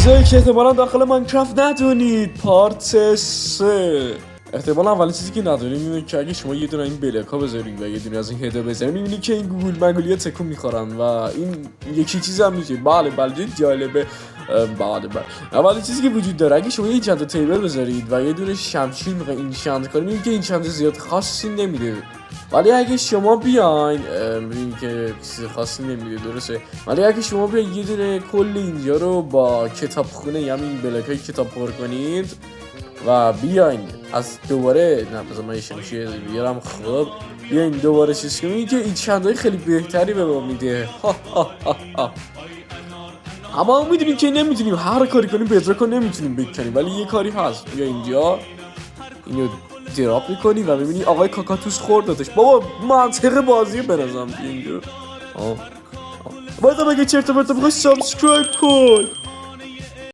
چیزایی که احتمالا داخل ماینکرافت ندونید پارت 3. احتمالا اولین چیزی که نداریم اینه که اگه شما یه دونه این بلک ها بذارید و یه دونه از این هدا بذارید میبینید که این گوگل مگولیه تکون میخورن و این یکی چیز هم میشه. بله جالبه. بله اولین چیزی که وجود داره اگه شما یه چند تیبل بذارید و یه دونه شمشیر میخواید اینشانت کنید میبینید که اینشانت زیاد خاصی نمیده، ولی اگه شما بیاین میبینید که چیز خاصی نمیده، درسته. ولی اگه شما بیاین یه دونه کل اینجا رو با کتابخونه یا همین بلاک های کتاب پر کنید و بیاین از دوباره بذار من یه شمشیر بیارم، خب بیاین دوباره چیز کنید که این چندهای خیلی بهتری به ما میده. اما میدونیم که نمیتونیم هر کاری کنیم بدراک نمیتونیم بکنیم، ولی یه کاری هست. بیا اینجا اینو دراپ میکنی و میبینی آقای کاکاتوس خوردتش. بابا منطقه بازی بنظرم اینجا. باید بگه چرت و پرت بخوای سابسکرایب کن.